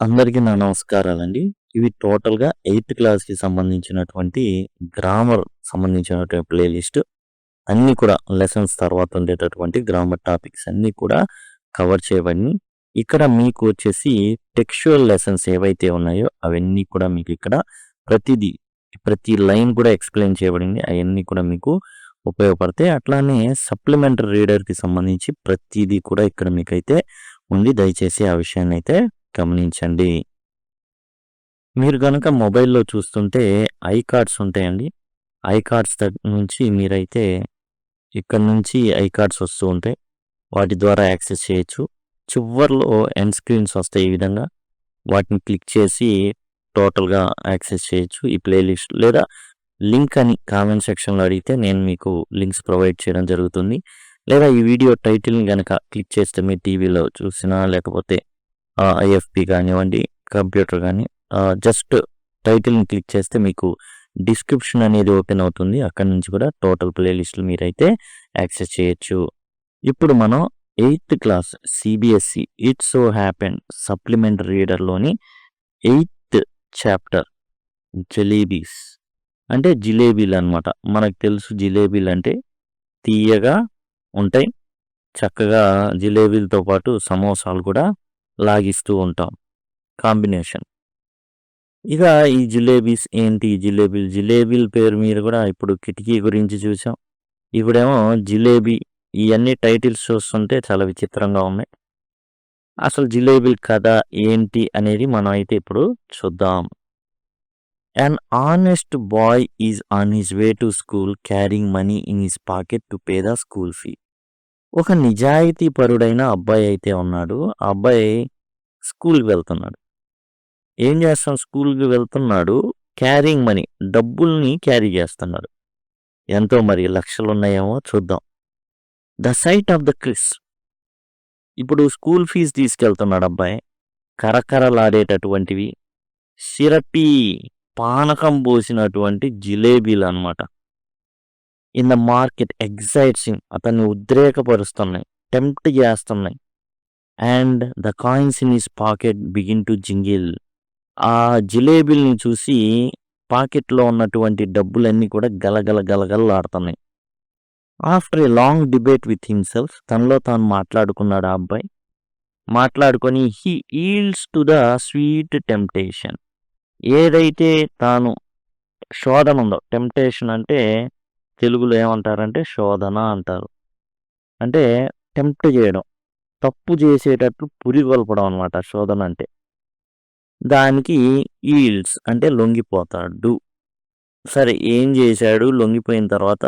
అందరికీ నా నమస్కారాలండి. ఇవి టోటల్‌గా 8థ్ క్లాస్‌కి సంబంధించినటువంటి గ్రామర్ సంబంధించినటువంటి ప్లే లిస్ట్. అన్నీ కూడా లెసన్స్ తర్వాత ఉండేటటువంటి గ్రామర్ టాపిక్స్ అన్నీ కూడా కవర్ చేయబడినయి. ఇక్కడ మీకు వచ్చేసి టెక్స్చువల్ లెసన్స్ ఏవైతే ఉన్నాయో అవన్నీ కూడా మీకు ఇక్కడ ప్రతిదీ, ప్రతి లైన్ కూడా ఎక్స్‌ప్లెయిన్ చేయబడింది. అయన్నీ కూడా మీకు ఉపయోగపడతాయి. అట్లానే సప్లిమెంటరీ రీడర్‌కి సంబంధించి ప్రతీదీ కూడా ఇక్కడ మీకైతే ఉంది. దయచేసి ఆ విషయాన్నైతే గమనించండి. మీరు గనక మొబైల్‌లో చూస్తుంటే ఐ కార్డ్స్ ఉంటాయండి. ఐ కార్డ్స్ నుంచి మీరైతే ఇక్కడ నుంచి ఐ కార్డ్స్ వస్తూ ఉంటాయి. వాటి ద్వారా యాక్సెస్ చేయొచ్చు. చివర్లో ఎండ్ స్క్రీన్స్ వస్తాయి ఈ విధంగా. వాటిని క్లిక్ చేసి టోటల్‌గా యాక్సెస్ చేయొచ్చు ఈ ప్లే లిస్ట్. లేదా లింక్ అని కామెంట్ సెక్షన్‌లో అడిగితే నేను మీకు లింక్స్ ప్రొవైడ్ చేయడం జరుగుతుంది. లేదా ఈ వీడియో టైటిల్‌ని గనక క్లిక్ చేస్తే మీరు టీవీలో చూసినా లేకపోతే ఐఎఫ్‌పి కానివ్వండి, కంప్యూటర్ కానీ జస్ట్ టైటిల్‌ని క్లిక్ చేస్తే మీకు డిస్క్రిప్షన్ అనేది ఓపెన్ అవుతుంది. అక్కడి నుంచి కూడా టోటల్ ప్లే లిస్టులు మీరైతే యాక్సెస్ చేయొచ్చు. ఇప్పుడు మనం eighth class CBSE it so happened supplementary రీడర్‌లోని 8థ్ చాప్టర్ జలేబీస్ అంటే జిలేబీలనమాట. మనకు తెలుసు జిలేబీలంటే తియ్యగా ఉంటాయి. చక్కగా జిలేబీలతో పాటు సమోసాలు కూడా లాగిస్తూ ఉంటాం కాంబినేషన్. ఇక ఈ జిలేబీస్ ఏంటి? జిలేబీల పేరు మీద కూడా ఇప్పుడు కిటికీ గురించి చూసాం. ఇప్పుడేమో జిలేబీ ఇయన్నీ టైటిల్స్ చూస్తుంటే చాలా విచిత్రంగా ఉన్నాయి. అసలు జిలేబీల కథ ఏంటి అనేది మనం అయితే ఇప్పుడు చూద్దాం. An honest boy is on his way to school carrying money in his pocket to pay the school fee. ఒక నిజాయితీ పరుడైన అబ్బాయి అయితే ఉన్నాడు. ఆ అబ్బాయి స్కూల్‌కి వెళ్తున్నాడు. ఏం చేస్తాం, స్కూల్‌కి వెళ్తున్నాడు. క్యారింగ్ మనీ డబ్బుల్ని క్యారీ చేస్తున్నాడు. ఎంతో మరి లక్షలున్నాయేమో చూద్దాం. The sight of the crisp. ఇప్పుడు స్కూల్ ఫీజు తీసుకెళ్తున్నాడు అబ్బాయి. కరకరలాడేటటువంటివి సిరపీ పానకం పోసినటువంటి జిలేబీలు అనమాట. In the market excites him. అతన్ని ఉద్రేకపరుస్తున్నాయి, టెంప్ట్ చేస్తున్నాయి. And the coins in his pocket begin to jingle. ఆ జిలేబీల్ని చూసి పాకెట్లో ఉన్నటువంటి డబ్బులన్నీ కూడా గలగల గలగలలాడుతున్నాయి. After a long debate with himself, తనలో తాను మాట్లాడుకున్నాడు ఆ అబ్బాయి. మాట్లాడుకొని he yields to the sweet temptation. ఏదైతే తాను శోధన ఉందో, టెంప్టేషన్ అంటే తెలుగులో ఏమంటారంటే శోధన అంటారు. అంటే టెంప్ట్ చేయడం, తప్పు చేసేటట్లు పురిగొల్పడం అనమాట శోధన అంటే. దానికి ఈల్డ్స్ అంటే లొంగిపోతాడు. సరే, ఏం చేశాడు, లొంగిపోయిన తర్వాత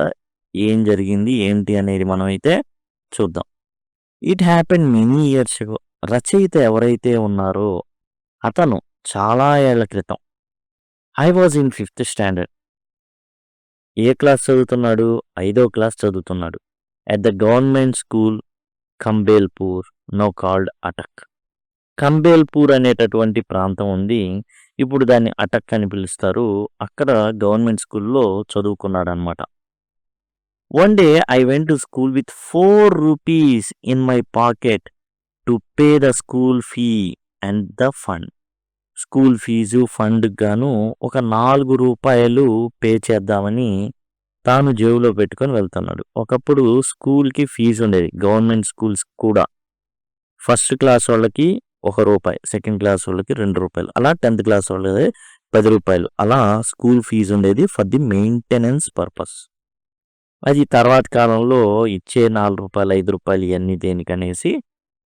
ఏం జరిగింది ఏంటి అనేది మనం అయితే చూద్దాం. It happen many years ago. రచయిత ఎవరైతే ఉన్నారో అతను చాలా ఏళ్ల క్రితం. I was in 5th standard. ఏ క్లాస్ చదువుతున్నాడు? 5వ క్లాస్ చదువుతున్నాడు. At the government school Campbellpur, now called Attock. Campbellpur అనేటటువంటి ప్రాంతం ఉంది. ఇప్పుడు దాన్ని అటక్ అని పిలుస్తారు. అక్కడ గవర్నమెంట్ స్కూల్లో చదువుకున్నాడు అనమాట. One day I went to school with 4 rupees in my pocket to pay the school fee and the fund. School fees fund గాను ఒక 4 రూపాయలు పే చేద్దామని తాను జేబులో పెట్టుకొని వెళ్తున్నాడు. ఒకప్పుడు స్కూల్కి ఫీజు ఉండేది, గవర్నమెంట్ స్కూల్స్ కూడా. ఫస్ట్ క్లాస్ వాళ్ళకి ₹1, సెకండ్ క్లాస్ వాళ్ళకి ₹2, అలా 10th క్లాస్ వాళ్ళది ₹10. అలా స్కూల్ ఫీజు ఉండేది ఫర్ ది మెయింటెనెన్స్ పర్పస్. అది తర్వాత కాలంలో ఇచ్చే ₹4, ₹5 ఇవన్నీ దేనికనేసి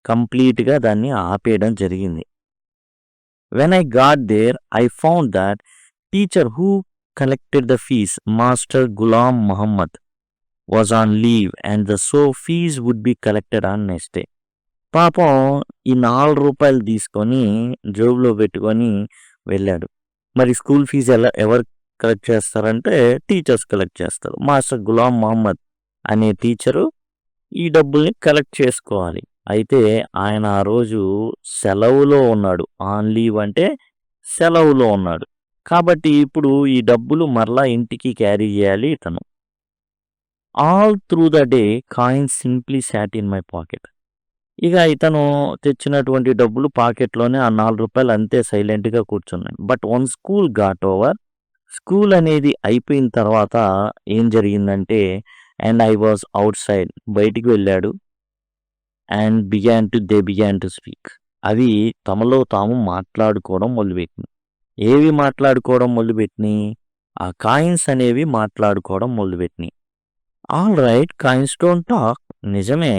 కంప్లీట్గా దాన్ని ఆపేయడం జరిగింది. When I got there I found that teacher who collected the fees, Master Ghulam Muhammad, was on leave and the fees would be collected on next day. పాపం ఈ ₹4 తీసుకొని జోబులో పెట్టుకొని వెళ్ళాడు. మరి స్కూల్ ఫీజు ఎవరు కలెక్ట్ చేస్తారంటే టీచర్స్ కలెక్ట్ చేస్తారు. మాస్టర్ గులాం మహమ్మద్ అనే టీచరు ఈ డబ్బుల్ని కలెక్ట్ చేసుకోవాలి. అయితే ఆయన ఆ రోజు సెలవులో ఉన్నాడు. ఆన్ లీవ్ అంటే సెలవులో ఉన్నాడు. కాబట్టి ఇప్పుడు ఈ డబ్బులు మరలా ఇంటికి క్యారీ చేయాలి ఇతను. All through the day coins simply sat in my pocket. ఇక ఇతను తెచ్చినటువంటి డబ్బులు పాకెట్‌లోనే ఆ రూ. 4 అంతే సైలెంట్‌గా కూర్చున్నాయి. But once school got over, school అనేది అయిపోయిన తర్వాత ఏం జరిగిందంటే అండ్ ఐ వాస్ ఔట్‌సైడ్ బయటికి వెళ్ళాడు. And they began to speak. అవి తమలో తాము మాట్లాడుకోవడం మొదలుపెట్టినాయి. ఏవి మాట్లాడుకోవడం మొదలుపెట్టినాయి? ఆ కాయిన్స్ అనేవి మాట్లాడుకోవడం మొదలుపెట్టినాయి. Alright coins don't talk. నిజమే.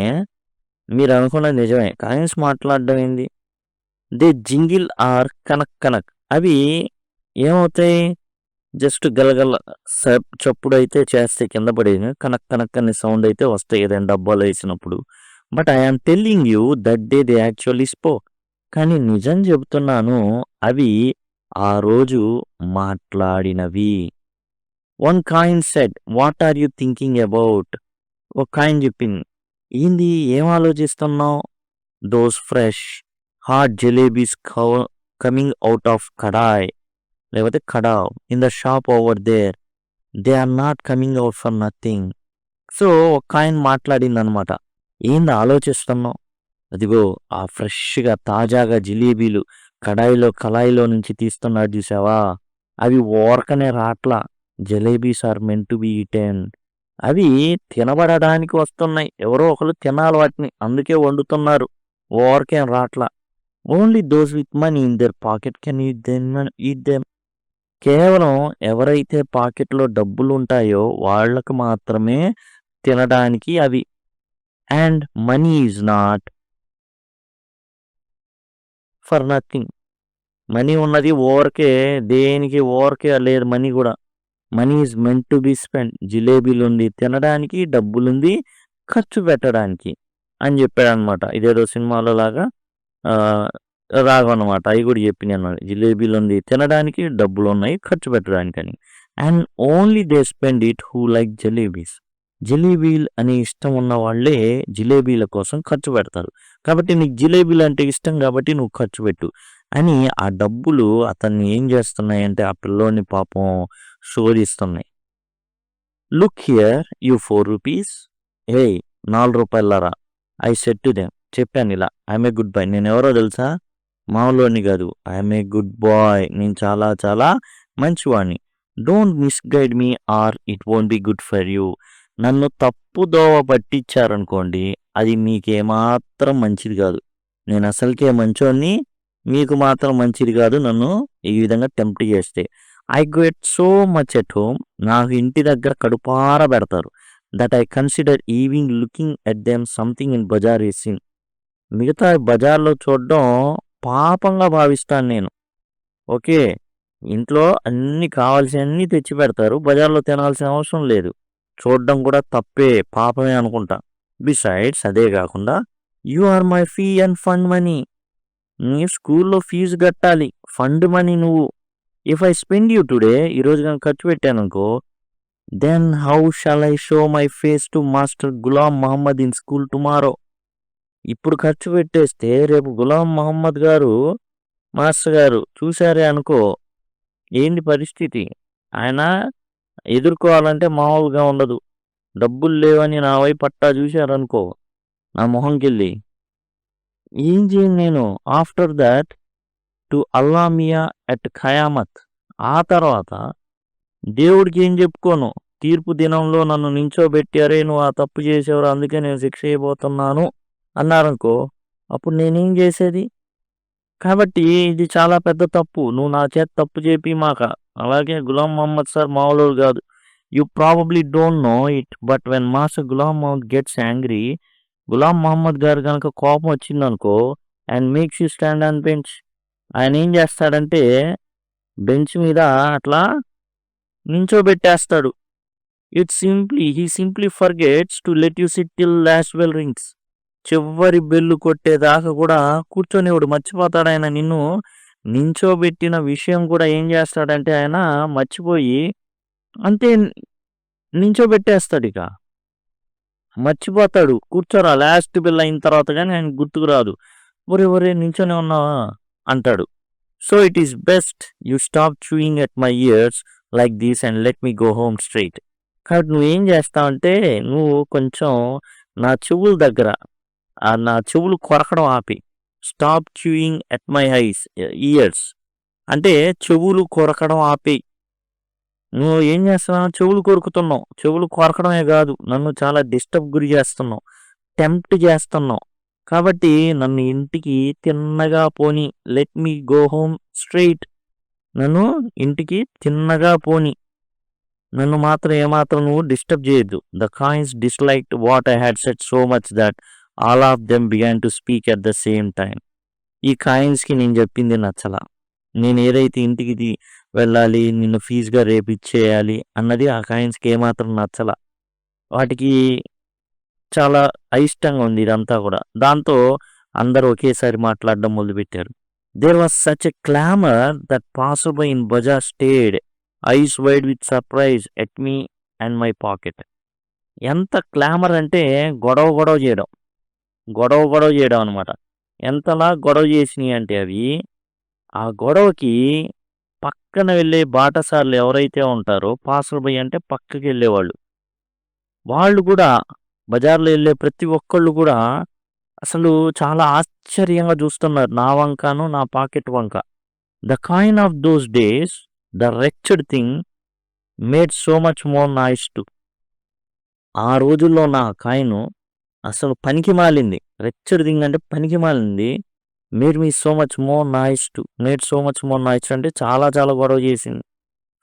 మీరనుకున్నది నిజమే. కాయిన్స్ మాట్లాడడం ఏంది? దే జింగిల్ ఆర్ కనక్ కనక్. అవి ఏమవుతాయి? జస్ట్ గలగల చప్పుడైతే చేస్తే కింద పడేది. కనక్ కనక్ అనే సౌండ్ అయితే వస్తాయి ఏదైనా డబ్బాలో ఏసినప్పుడు. But I am telling you that they actually spoke. కానీ నిజం చెబుతున్నాను, అవి ఆ రోజు మాట్లాడినవి. One coin said, "what are you thinking about?" ఒక కాయిన్ చెప్పింది. ఏంది? ఏం ఆలోచిస్తున్నావు? Those fresh hot jalebis coming out of kadai లేకపోతే కడావ్ in the shop over there. They are not coming out for nothing. So ఒక కాయిన్ మాట్లాడిందనమాట. ఏంది ఆలోచిస్తున్నావు? అదిగో ఆ ఫ్రెష్‌గా తాజాగా జిలేబీలు కళాయిలో నుంచి తీస్తున్నాడు చూసావా? అవి ఊరకనే రాట్లా. Jalebis are meant to be eaten. అవి తినబడడానికి వస్తున్నాయి. ఎవరో ఒకళ్ళు తినాలి వాటిని. అందుకే వండుతున్నారు. ఊరకేం రాట్లా. Only those with money in their pocket can eat them. కేవలం ఎవరైతే పాకెట్‌లో డబ్బులుంటాయో వాళ్ళకి మాత్రమే తినడానికి అవి. And money is not for nothing. Money ఉన్నది ఊరకే దేనికి ఊరకే లేదు మనీ గూడా. Money is meant to be spent. జిలేబీలుంది తినడానికి, డబ్బులుంది ఖర్చు పెట్టడానికి అని చెప్పాడనమాట. ఇదేదో సినిమాలో లాగా ఆహ్, రాఘవ అనమాట. అయి గూడా చెప్పినాయనమాట. జిలేబీలుంది తినడానికి, డబ్బులున్నాయి ఖర్చు పెట్టడానికని. And only they spend it who like jalebis. జిలేబీలు అనే ఇష్టం ఉన్న వాళ్ళే జిలేబీల కోసం ఖర్చు పెడతారు. కాబట్టి నీకు జిలేబీలు అంటే ఇష్టం కాబట్టి నువ్వు ఖర్చు పెట్టు అని ఆ డబ్బులు అతన్ని ఏం చేస్తున్నాయంటే ఆ పిల్లోడిని పాపం శోధిస్తున్నాయి. Look here you 4 rupees. ఏయ్! రూ. 4 ఐ సెడ్ టు దెమ్. చెప్పానిలా. I'm a good boy. నేనెవరో తెలుసా? మామూలోడిని కాదు. I'm a good boy. నేను చాలా చాలా మంచివాడిని. Don't misguide me or it won't be good for you. నన్ను తప్పుదోవ పట్టించారనుకోండి, అది మీకేమాత్రం మంచిది కాదు. నేను అసలుకే మంచోడిని. మీకు మాత్రం మంచిది కాదు నన్ను ఈ విధంగా టెంప్ట్ చేస్తే. I get so much at home. నాకు ఇంటి దగ్గర కడుపారా పెడతారు. That I consider even looking at them something in bazaar is sin. మిగతా బజార్‌లో చూడడం పాపంగా భావిస్తాను నేను. ఓకే. ఇంట్లో అన్నీ కావాల్సినన్ని తెచ్చి పెడతారు. బజార్‌లో తినాల్సిన అవసరం లేదు. చూడడం కూడా తప్పే, పాపమే అనుకుంటా. బిసైడ్స్ అదే కాకుండా you are my fee and fund money. నీ స్కూల్‌లో ఫీజు కట్టాలి. ఫండ్ మనీ నువ్వు. If I spend you today ఈరోజు గనుక ఖర్చు పెట్టాననుకో, then how shall I show my face to master Ghulam Mohammad in school tomorrow. ఇప్పుడు ఖర్చు పెట్టేస్తే రేపు గులాం మహమ్మద్ గారు, మాస్టర్ గారు చూసారే అనుకో, ఏంది పరిస్థితి? ఆయన ఎదుర్కోవాలంటే మామూలుగా ఉండదు. డబ్బులు లేవని నా వైపు పట్టా చూశారనుకో, నా మొహంకెళ్ళి ఏం చేయను నేను. After that to Allah Miya at Qayamat. ఆ తర్వాత దేవుడికి ఏం చెప్పుకోను. తీర్పు దినంలో నన్ను నించోబెట్టి, "అరే! నువ్వు ఆ తప్పు చేసావురా అందుకే నేను శిక్ష వేయబోతున్నాను" అన్నారనుకో, అప్పుడు నేనేం చేసేది? కాబట్టి ఇది చాలా పెద్ద తప్పు. నువ్వు నా చేత తప్పు చేపిమాక. అలాగే గులాం మొహమ్మద్ సార్ మామూలోడు కాదు. You probably don't know it. But when master Ghulam Mohammad gets angry, Ghulam Mohammad గారు గనక కోపం వచ్చిందనుకో and makes you stand on bench. ఆయన ఏం చేస్తాడంటే బెంచ్ మీద అట్లా నించోబెట్టేస్తాడు. He simply forgets to let you sit till last bell rings. చివరి బెల్లు కొట్టేదాకా కూడా కూర్చొనివ్వడు. మర్చిపోతాడాయన నిన్ను నించోబెట్టిన విషయం కూడా ఏం చేస్తాడంటే ఆయన మర్చిపోయి అంతే నించోబెట్టేస్తాడిక. మర్చిపోతాడు. కూర్చోరా లాస్ట్ బెల్ అయిన తర్వాత గాని ఆయనకు గుర్తుకు రాదు. ఒరేయ్! నించొనే ఉన్నావా? అంటాడు. So it is best you stop chewing at my years like this and let me go home straight. కాబట్టి నువ్వేం చేస్తావంటే నువ్వు కొంచెం నా చెవుల దగ్గర నా చెవులు కొరకడం ఆపి. Stop chewing at my years. అంటే చెవులు కొరకడం ఆపేయి. నువ్వు ఏం చేస్తున్నావు? చెవులు కొరుకుతున్నావు. చెవులు కొరకడమే కాదు, నన్ను చాలా డిస్టర్బ్ గురి చేస్తున్నావు. టెంప్ట్ చేస్తున్నావు. కాబట్టి నన్ను ఇంటికి తిన్నగా పోని. Let me go home straight. నన్ను ఇంటికి తిన్నగా పోని. నన్ను మాత్రం ఏమాత్రం నువ్వు డిస్టర్బ్ చేయొద్దు. The coins disliked what I had set so much that all of them began to speak at the same time. ఈ కాయిన్స్కి నేను చెప్పింది నచ్చలా. నేను ఏదైతే ఇంటికి వెళ్ళాలి, నిన్ను ఫీజుగా రేపు ఇచ్చేయాలి అన్నది ఆ కాయిన్స్కి ఏమాత్రం నచ్చలా. వాటికి చాలా అయిష్టంగా ఉంది ఇదంతా కూడా. దాంతో అందరూ ఒకేసారి మాట్లాడడం మొదలుపెట్టారు. There was such a clamour that passer by in bazaar stayed eyes wide with surprise at me and my pocket. ఎంత క్లామర్ అంటే గొడవ చేయడం అనమాట. ఎంతలా గొడవ చేసినాయి అంటే అవి, ఆ గొడవకి పక్కన వెళ్ళే బాటసార్లు ఎవరైతే ఉంటారో, పాసర్ బై అంటే పక్కకి వెళ్ళేవాళ్ళు, వాళ్ళు కూడా బజార్లో వెళ్ళే ప్రతి ఒక్కళ్ళు కూడా అసలు చాలా ఆశ్చర్యంగా చూస్తున్నారు నా వంకను, నా పాకెట్ వంక. The coin of those days, the wretched thing made so much more noise too. ఆ రోజుల్లో నా కాయిన్ అసలు పనికి మాలింది. రెక్చర్డ్ థింగ్ అంటే పనికి మాలింది. Made me so much more noise too. Made so much more noise అంటే చాలా చాలా గొడవ చేసింది.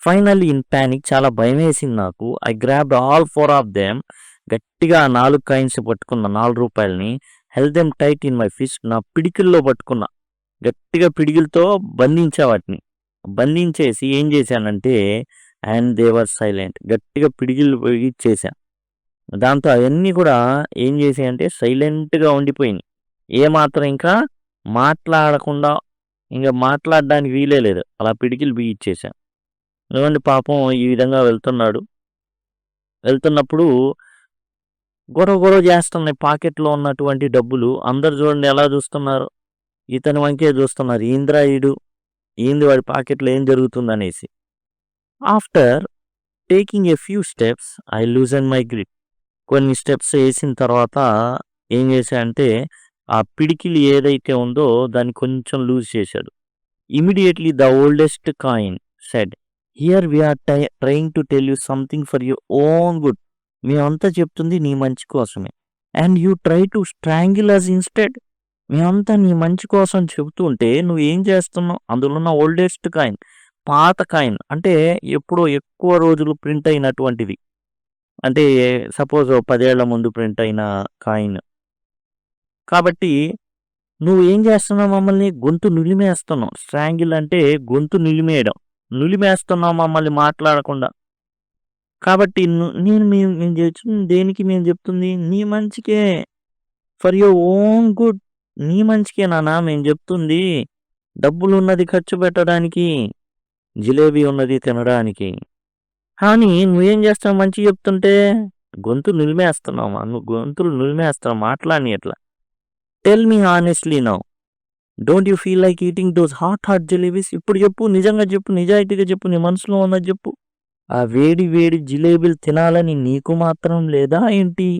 ఫైనల్లీ ఇన్ ప్యానిక్, చాలా భయం వేసింది నాకు. I grabbed all 4 of them. గట్టిగా 4 కాయిన్స్ పట్టుకున్నా, 4 రూపాయలని. Held them tight in my fist. నా పిడికిల్లో పట్టుకున్నా. గట్టిగా పిడికిలతో బంధించా వాటిని. బంధించేసి ఏం చేశానంటే, అండ్ దే వర్ సైలెంట్. గట్టిగా పిడికిలు ఇచ్చేసా. దాంతో అవన్నీ కూడా ఏం చేసాయంటే సైలెంట్గా ఉండిపోయినాయి. ఏమాత్రం ఇంకా మాట్లాడకుండా, ఇంకా మాట్లాడడానికి వీలే లేదు. అలా పిడికిలు బిగిచ్చేసా. ఏమండి పాపం ఈ విధంగా వెళ్తున్నప్పుడు గొడవ చేస్తున్నాయి పాకెట్లో ఉన్నటువంటి డబ్బులు. అందరు చూడండి ఎలా చూస్తున్నారు, ఇతని వంకే చూస్తున్నారు. ఏంది వాడి పాకెట్లో ఏం జరుగుతుంది అనేసి. After taking a few steps I loosen my grip. కొన్ని స్టెప్స్ వేసిన తర్వాత ఏం చేశాడంటే, ఆ పిడికిలి ఏదైతే ఉందో దాన్ని కొంచెం లూజ్ చేశాడు. Immediately the oldest coin said, here we are trying to tell you something for your own good. మేమంతా చెప్తుంది నీ మంచి కోసమే. And you try to strangle us instead. మేమంతా నీ మంచి కోసం చెబుతుంటే నువ్వు ఏం చేస్తున్నావు? అందులో ఉన్న ఓల్డెస్ట్ కాయిన్, పాత కాయిన్ అంటే ఎప్పుడో ఎక్కువ రోజులు ప్రింట్ అయినటువంటిది. అంటే సపోజ్ 10 ఏళ్ల ముందు ప్రింట్ అయిన కాయిన్. కాబట్టి నువ్వు ఏం చేస్తున్నావు? మమ్మల్ని గొంతు నులిమేస్తున్నావు. స్ట్రాంగిల్ అంటే గొంతు నులిమేస్తున్నావు మమ్మల్ని మాట్లాడకుండా. కాబట్టి మేము చెప్తుంది దేనికి? మేము చెప్తుంది నీ మంచికే. For your own good. నీ మంచికే నాన్న మేము చెప్తుంది. డబ్బులు ఉన్నది ఖర్చు పెట్టడానికి, జిలేబీ ఉన్నది తినడానికి. కానీ నువ్వేం చేస్తావు? మంచి చెప్తుంటే గొంతు నులిమేస్తున్నావు. నువ్వు గొంతులు నులిమేస్తావు, మాట్లాడి ఎట్లా? Tell me honestly now, don't you feel like eating those hot jalebis? ఇప్పుడు చెప్పు, నిజంగా చెప్పు, నిజాయితీగా చెప్పు, నీ మనసులో ఉన్నది చెప్పు. ఆ వేడి వేడి జిలేబీలు తినాలని నీకు మాత్రం లేదా ఏంటి?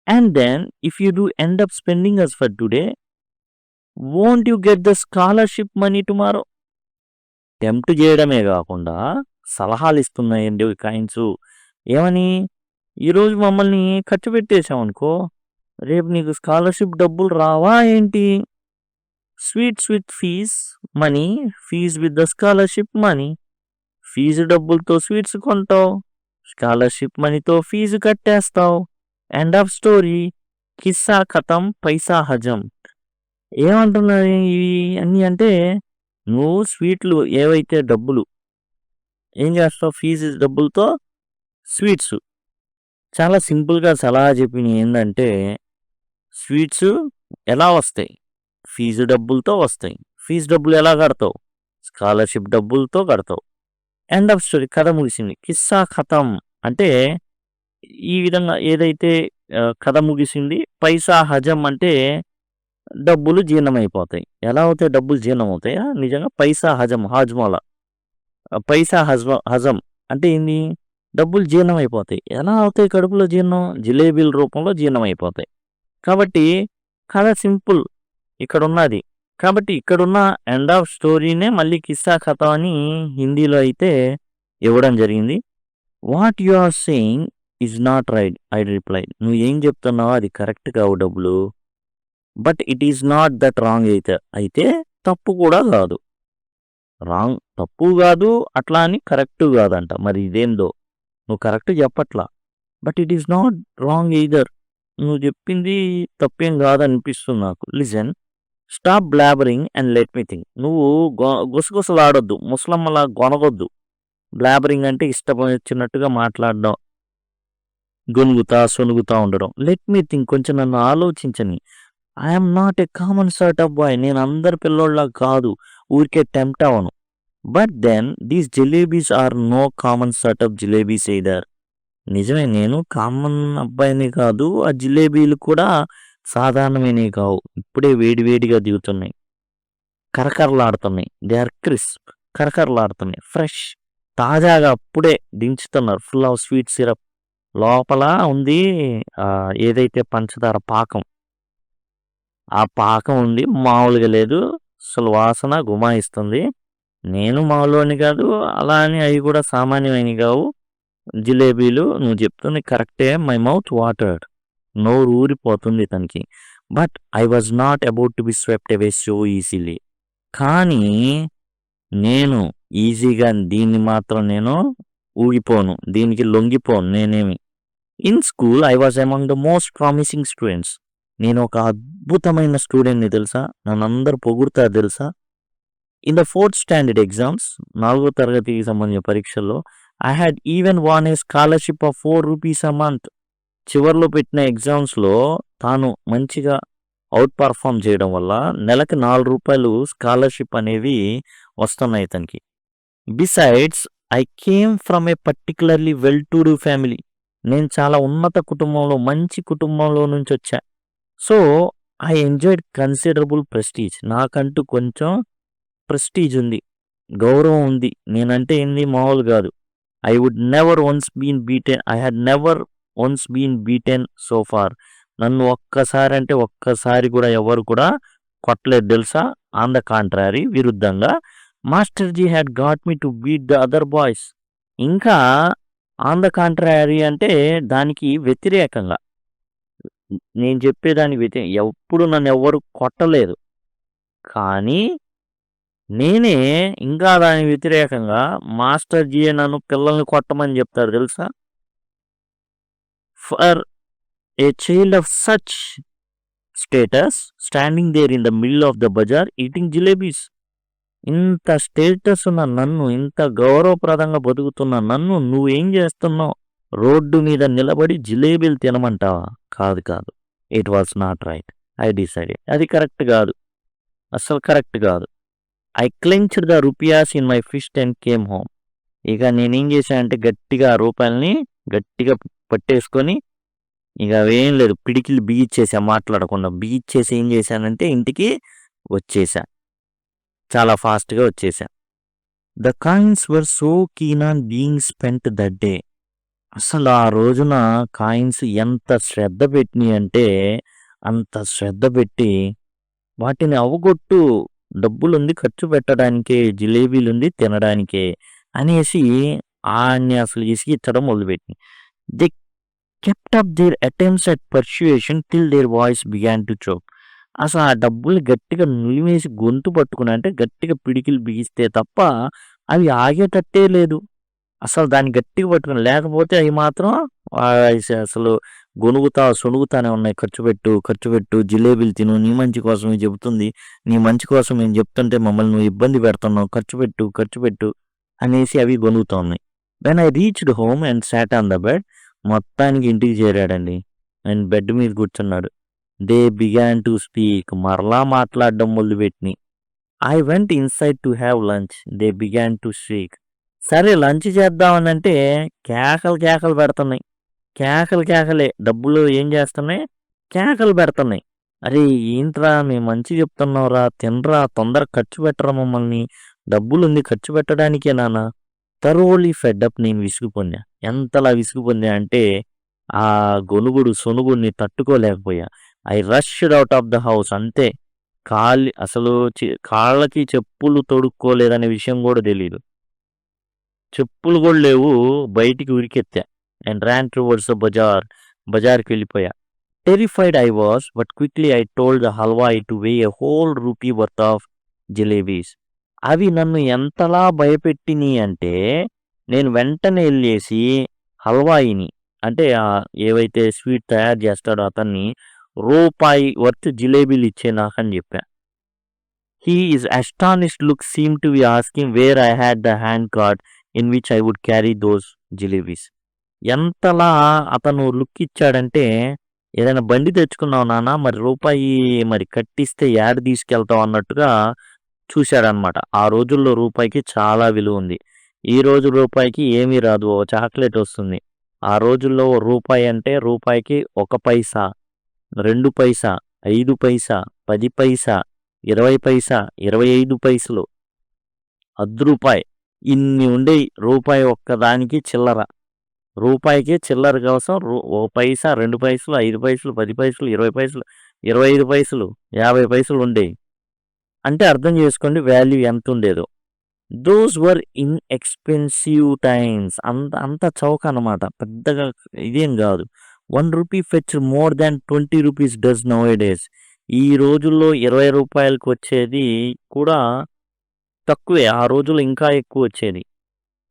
And then if you do end up spending us for today, won't you get the scholarship money tomorrow? Tempt చేయడమే కాకుండా సలహాలు ఇస్తున్నాయండి కాయిన్స్. ఏమని? ఈరోజు మమ్మల్ని ఖర్చు పెట్టేశావు అనుకో, రేపు నీకు స్కాలర్షిప్ డబ్బులు రావా ఏంటి? Sweets with fees money, fees with the scholarship money. Fees డబ్బులతో స్వీట్స్ కొంటావు, స్కాలర్షిప్ మనీతో ఫీజు కట్టేస్తావు. End of story. కిస్సా ఖతం, పైసా హజం. ఏమంటున్నారు ఇవి అన్నీ అంటే, నువ్వు స్వీట్లు ఏవైతే డబ్బులు ఏం చేస్తావు? ఫీజు డబ్బులతో స్వీట్స్. చాలా సింపుల్గా సలహా చెప్పింది ఏంటంటే, స్వీట్స్ ఎలా వస్తాయి? ఫీజు డబ్బులతో వస్తాయి. ఫీజు డబ్బులు ఎలా కడతావు? స్కాలర్షిప్ డబ్బులతో కడతావు. End of story. కథ ముగిసింది. కిస్సా ఖతం అంటే ఈ విధంగా ఏదైతే కథ ముగిసింది. పైసా హజం అంటే డబ్బులు జీర్ణమైపోతాయి. ఎలా అవుతాయి డబ్బులు జీర్ణం అవుతాయా? నిజంగా పైసా హజం, హాజ్మాల. పైసా హజం అంటే ఏంది? డబ్బులు జీర్ణమైపోతాయి. ఎలా అవుతాయి కడుపులో జీర్ణం? జిలేబీల రూపంలో జీర్ణమైపోతాయి. కాబట్టి కథ సింపుల్ ఇక్కడున్నది. కాబట్టి ఇక్కడున్న ఎండ్ ఆఫ్ స్టోరీనే మళ్ళీ కిస్సా కథ అని హిందీలో అయితే ఇవ్వడం జరిగింది. What you are saying is not right I replied. నువ్వు ఏం చెప్తున్నావో అది కరెక్ట్ కావు డబ్బులు. But it is not that wrong అయితే తప్పు కూడా కాదు. తప్పు కాదు అట్లా అని కరెక్ట్ కాదంట. మరి ఇదేందో నువ్వు కరెక్ట్ చెప్పట్లా. But it is not wrong either. నువ్వు చెప్పింది తప్పేం కాదనిపిస్తుంది నాకు. Listen, stop blabbering and let me think. నువ్వు గుసగుసలాడొద్దు, ముసలమ్మలా గొనగొద్దు. బ్లాబరింగ్ అంటే ఇష్టం వచ్చినట్టుగా మాట్లాడడం, గొనుగుతా సొనుగుతా ఉండడం. లెట్ మీ థింక్, కొంచెం నన్ను ఆలోచించని. I'm not a common sort of boy. నేను అందరి పిల్లోళ్ళ కాదు, ఊరికే టెంప్ట్ అవను. But then these jalebis are no common sort of jalebis either. నిజమే, నేను కామన్ అబ్బాయిని కాదు, ఆ జిలేబీలు కూడా సాధారణమైనవి కావు. ఇప్పుడే వేడివేడిగా దిగుతున్నాయి, కరకరలాడుతున్నాయి. దే ఆర్ క్రిస్ప్, కరకరలాడుతున్నాయి, ఫ్రెష్, తాజాగా అప్పుడే దించుతున్నారు. Full of sweet syrup. లోపల ఉంది ఏదైతే పంచదార పాకం, ఆ పాకం ఉంది, మామూలుగా లేదు. అసలు వాసన గుమాయిస్తుంది. నేను మామూలుని కాదు, అలా అని అవి కూడా సామాన్యమైనవి కావు జిలేబీలు. నువ్వు చెప్తుంది కరెక్టే. మై మౌత్ వాటర్డ్, నోరు ఊరిపోతుంది తనకి. But I was not about to be swept away so easily. కానీ నేను ఈజీగా దీన్ని మాత్రం నేను ఊగిపోను, దీనికి లొంగిపోను నేనేమి. In school I was among the most promising students. నేను ఒక అద్భుతమైన స్టూడెంట్ని తెలుసా, నన్ను అందరు పొగుడుతారు తెలుసా. In the 4th standard exams, 4వ తరగతికి సంబంధించిన పరీక్షల్లో I had even won a scholarship of 4 rupees a month. చివరిలో పెట్టిన ఎగ్జామ్స్లో తాను మంచిగా అవుట్ పర్ఫామ్ చేయడం వల్ల నెలకి 4 రూపాయలు స్కాలర్షిప్ అనేవి వస్తున్నాయి తనకి. Besides I came from A particularly well to do family. నేను చాలా ఉన్నత కుటుంబంలో, మంచి కుటుంబంలో నుంచి వచ్చా. So I enjoyed considerable prestige. నాకంటూ కొంచెం ప్రెస్టీజ్ ఉంది, గౌరవం ఉంది. నేనంటే ఏంది మామూలు కాదు. I would never once been beaten, I had never once been beaten so far. నన్ను ఒక్కసారి అంటే ఒక్కసారి కూడా ఎవరు కూడా కొట్టలేదు తెలుసా. ఆన్ ద కాంట్రారీ, విరుద్ధంగా master ji had got me to beat the other boys. ఇంకా ఆన్ ద కాంట్రారీ అంటే దానికి వ్యతిరేకంగా, నేను చెప్పేదానికి ఎప్పుడు నన్ను ఎవరు కొట్టలేదు. కానీ నేనే ఇంకా దానికి వ్యతిరేకంగా మాస్టర్ జీ నన్ను పిల్లల్ని కొట్టమని చెప్తారు తెలుసా. For a child of such status standing there in the middle of the bazaar eating jalebis. ఇంత స్టేటస్ ఉన్న నన్ను, ఇంత గౌరవప్రదంగా బతుకుతున్న నన్ను నువ్వేం చేస్తున్నావు? రోడ్డు మీద నిలబడి జిలేబీలు తినమంటావా? కాదు కాదు, it was not right. I decided, అది కరెక్ట్ కాదు, అసలు కరెక్ట్ కాదు. I clenched the rupees in my fist and came home. ఇక నేనేం చేశానంటే గట్టిగా ఆ రూపాయలని గట్టిగా పట్టేసుకొని, ఇక అవేం లేదు, పిడికిలు బిగిచ్చేసా, మాట్లాడకుండా బిగిచ్చేసి ఏం చేశానంటే ఇంటికి వచ్చేసా, చాలా ఫాస్ట్గా వచ్చేసా. The coins were so keen on being spent that day. అసలు ఆ రోజున కాయిన్స్ ఎంత శ్రద్ధ పెట్టినాయి అంటే అంత శ్రద్ధ పెట్టి వాటిని అవగొట్టు, డబ్బులుంది ఖర్చు పెట్టడానికే, జిలేబీలుంది తినడానికే అనేసి ఆయన్ని అసలు ఇసిగించడం మొదలుపెట్టి. They kept up their attempts at persuasion till their voice began to choke. అసలు ఆ డబ్బులు గట్టిగా నులిమేసి గొంతు పట్టుకుని, అంటే గట్టిగా పిడికిలు బిగిస్తే తప్ప అవి ఆగేటట్టే లేదు. అసలు దాన్ని గట్టిగా పట్టుకుని, లేకపోతే అవి మాత్రం అసలు గొనుగుతా సొనుగుతానే ఉన్నాయి. ఖర్చు పెట్టు, జిలేబీలు తిను, నీ మంచి కోసమే చెబుతుంది, నీ మంచి కోసం నేను చెప్తుంటే మమ్మల్ని నువ్వు ఇబ్బంది పెడుతున్నావు, ఖర్చు పెట్టు అనేసి అవి గొనుగుతూ ఉన్నాయి. When I reached home and sat on the bed. మొత్తానికి ఇంటికి చేరాడండి, అండ్ బెడ్ మీద కూర్చున్నాడు. They began to speak. మరలా మాట్లాడడం మొదలుపెట్టినాయి. I went inside to have lunch. They began to speak. సరే లంచ్ చేద్దామనంటే కేకలు పెడుతున్నాయి. కేకలే. డబ్బులు ఏం చేస్తున్నాయి? కేకలు పెడుతున్నాయి. అరే ఏంట్రా, మేము మంచి చెప్తున్నావురా, తినరా, తొందరగా ఖర్చు పెట్టరా మమ్మల్ని, డబ్బులుంది ఖర్చు పెట్టడానికే నాన్న. Thoroughly fed up. నేను విసుగు పొందా. ఎంతలా విసుగు పొందా అంటే ఆ గొనుగుడు సొనుగుడిని తట్టుకోలేకపోయా. I rushed out of the house. అంతే. అసలు కాళ్ళకి చెప్పులు తొడుక్కోలేదనే విషయం కూడా తెలీదు. చెప్పులు కూడా లేవు. బయటికి ఉరికెత్తా. అండ్ ర్యాన్ టువర్డ్స్ ద బజార్కి వెళ్ళిపోయా. Terrified I was, but quickly I told the halwai to weigh a whole rupee worth of jalebis. అవి నన్ను ఎంతలా భయపెట్టినాయి అంటే నేను వెంటనే వెళ్ళేసి హల్వాయిని, అంటే ఏవైతే స్వీట్ తయారు చేస్తాడో అతన్ని, రూపాయి వర్త్ జిలేబీలు ఇచ్చే నాకని చెప్పా. He is astonished look seem to be asking where I had the hand card in which I would carry those jalebis. ఎంతలా అతను లుక్ ఇచ్చాడంటే, ఏదైనా బండి తెచ్చుకున్నావు నాన్న, మరి రూపాయి మరి కట్టిస్తే యాడ తీసుకెళ్తావు అన్నట్టుగా చూశాడనమాట. ఆ రోజుల్లో రూపాయికి చాలా విలువ ఉంది. ఈ రోజు రూపాయికి ఏమీ రాదు, ఓ చాక్లెట్ వస్తుంది. ఆ రోజుల్లో రూపాయి అంటే రూపాయికి 1 పైసా, 2 పైసా, 5 పైసా, 10 పైసా, 20 పైసా, 25 పైసలు, రూపాయి, ఇన్ని ఉండేవి. రూపాయి ఒక్కదానికి చిల్లర. రూపాయికి చిల్లర కోసం 1 పైసా, 2 పైసలు, 5 పైసలు, 10 పైసలు, 20 పైసలు, 25 పైసలు, 50 పైసలు ఉండేవి. అంటే అర్థం చేసుకోండి వాల్యూ ఎంత ఉండేదో. Those were inexpensive times. అంత చౌక అనమాట, పెద్దగా ఇదేం కాదు. 1 rupee fetch more than 20 rupees does now A days. ఈ రోజుల్లో 20 రూపాయలకి వచ్చేది కూడా తక్కువే, ఆ రోజుల్లో ఇంకా ఎక్కువ వచ్చేది.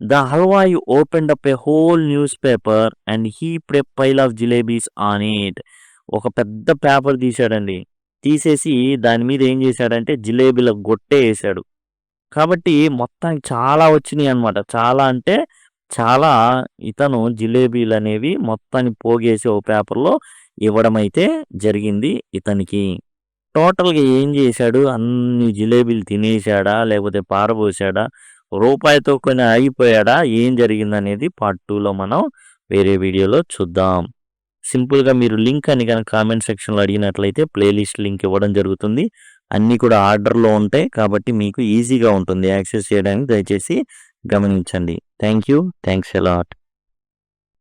The halwai opened up a whole newspaper and heaped a pile of jalebis on it. ఒక పెద్ద పేపర్ తీశాడండి. తీసేసి దాని మీద ఏం చేశాడంటే జిలేబీల గొట్టే వేసాడు. కాబట్టి మొత్తానికి చాలా వచ్చినాయి అనమాట. చాలా అంటే చాలా. ఇతను జిలేబీలు అనేవి మొత్తాన్ని పోగేసి ఒక పేపర్లో ఇవ్వడం అయితే జరిగింది ఇతనికి. టోటల్గా ఏం చేశాడు, అన్ని జిలేబీలు తినేశాడా లేకపోతే పారబోసాడా, రూపాయితో కొని ఆగిపోయాడా, ఏం జరిగిందనేది పార్ట్ 2లో మనం వేరే వీడియోలో చూద్దాం. సింపుల్గా మీరు లింక్ అని కనుక కామెంట్ సెక్షన్లో అడిగినట్లయితే ప్లేలిస్ట్ లింక్ ఇవ్వడం జరుగుతుంది. అన్నీ కూడా ఆర్డర్లో ఉంటాయి కాబట్టి మీకు ఈజీగా ఉంటుంది యాక్సెస్ చేయడానికి. దయచేసి గమనించండి. Thank you. Thanks a lot.